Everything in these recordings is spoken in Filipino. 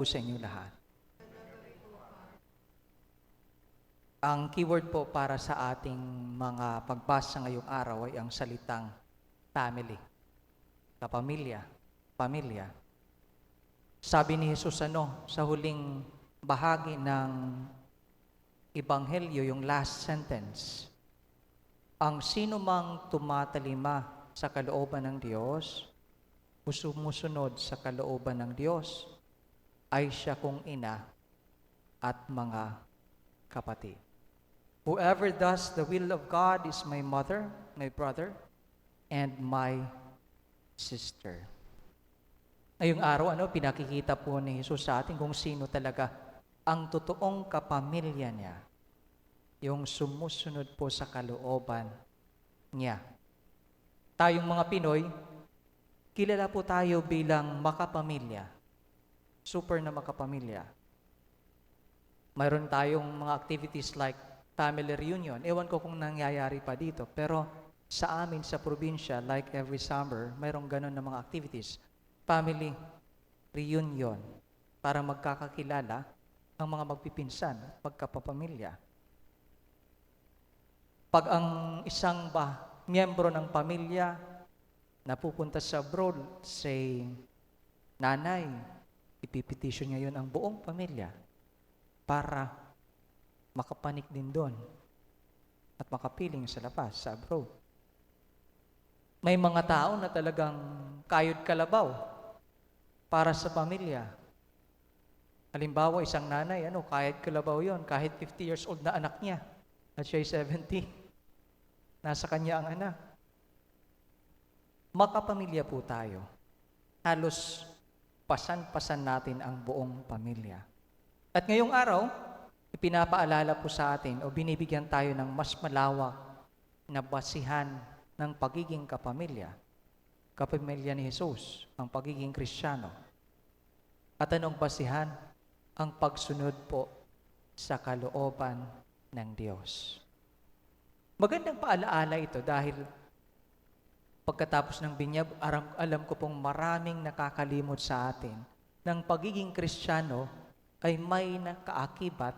po sa inyo lahat. Ang keyword po para sa ating mga pagbasa ngayong araw ay ang salitang family, kapamilya, pamilya. Sabi ni Jesus sa huling bahagi ng Ebanghelyo, yung last sentence, ang sino mang tumatalima sa kalooban ng Diyos o sumusunod sa kalooban ng Diyos ay siya kong ina at mga kapatid. Whoever does the will of God is my mother, my brother, and my sister. Ngayong araw, pinakikita po ni Jesus sa atin kung sino talaga ang totoong kapamilya niya, yung sumusunod po sa kalooban niya. Tayong mga Pinoy, kilala po tayo bilang makapamilya, super na makapamilya. Mayroon tayong mga activities like family reunion. Ewan ko kung nangyayari pa dito, pero sa amin sa probinsya, like every summer, mayroong ganun na mga activities. Family reunion para magkakakilala ang mga magpipinsan, magkapapamilya. Pag ang isang miyembro ng pamilya napupunta sa abroad, say, nanay, ipipetisyon niya yun ang buong pamilya para makapanik din doon at makapiling sa labas, sa abroad. May mga tao na talagang kayod kalabaw para sa pamilya. Halimbawa, isang nanay, kayod kalabaw yon, kahit 50 years old na anak niya at siya'y 70. Nasa kanya ang anak. Makapamilya po tayo. Halos pasan-pasan natin ang buong pamilya. At ngayong araw, ipinapaalala po sa atin o binibigyan tayo ng mas malawak na basihan ng pagiging kapamilya. Kapamilya ni Jesus, ang pagiging Kristiyano. At anong basihan? Ang pagsunod po sa kalooban ng Diyos. Magandang paalaala ito dahil pagkatapos ng binyag, alam ko pong maraming nakakalimot sa atin ng pagiging Kristiyano ay may kaakibat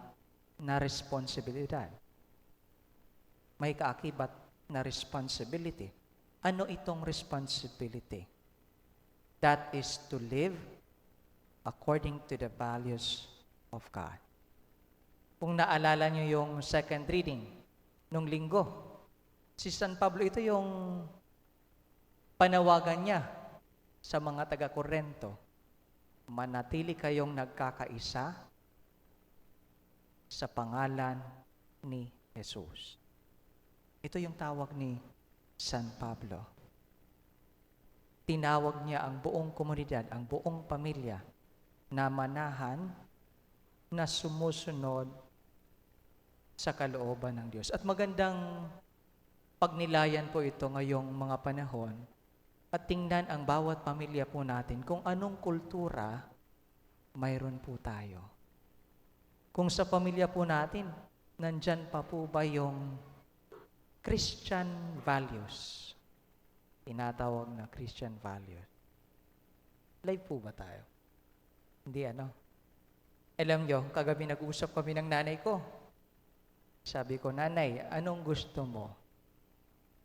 na responsibilidad. May kaakibat na responsibility. Ano itong responsibility? That is to live according to the values of God. Kung naalala niyo yung second reading nung linggo, si San Pablo, ito yung panawagan niya sa mga taga-Korento. Manatili kayong nagkakaisa sa pangalan ni Jesus. Ito yung tawag ni San Pablo. Tinawag niya ang buong komunidad, ang buong pamilya na manahan, na sumusunod sa kalooban ng Diyos. At magandang pagnilayan po ito ngayong mga panahon at tingnan ang bawat pamilya po natin kung anong kultura mayroon po tayo. Kung sa pamilya po natin, nandyan pa po ba yung Christian values? Tinatawag na Christian values. Live po ba tayo? Hindi Alam nyo, kagabi nag-usap kami ng nanay ko. Sabi ko, nanay, anong gusto mo?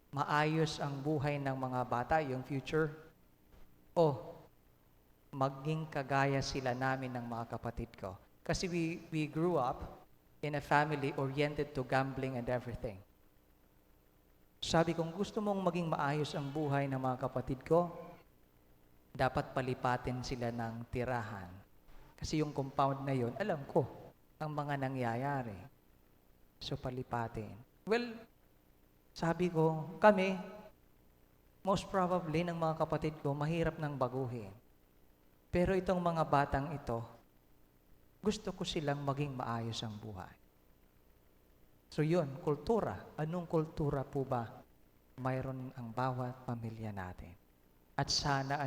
Maayos ang buhay ng mga bata, yung future? O maging kagaya sila namin ng mga kapatid ko? Kasi we grew up in a family oriented to gambling and everything. Sabi kong, gusto mong maging maayos ang buhay ng mga kapatid ko, dapat palipatin sila ng tirahan. Kasi yung compound na yon, alam ko ang mga nangyayari. So, palipatin. Well, sabi ko, kami, most probably ng mga kapatid ko, mahirap nang baguhin. Pero itong mga batang ito, gusto ko silang maging maayos ang buhay. So yun, kultura. Anong kultura po ba mayroon ang bawat pamilya natin? At sana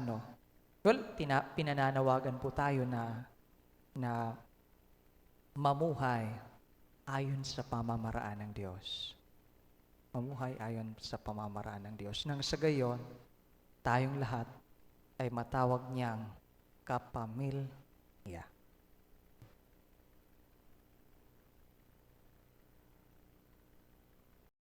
pinananawagan po tayo na mamuhay ayon sa pamamaraan ng Diyos. Mamuhay ayon sa pamamaraan ng Diyos. Nang sa gayon, tayong lahat ay matawag niyang kapamilya.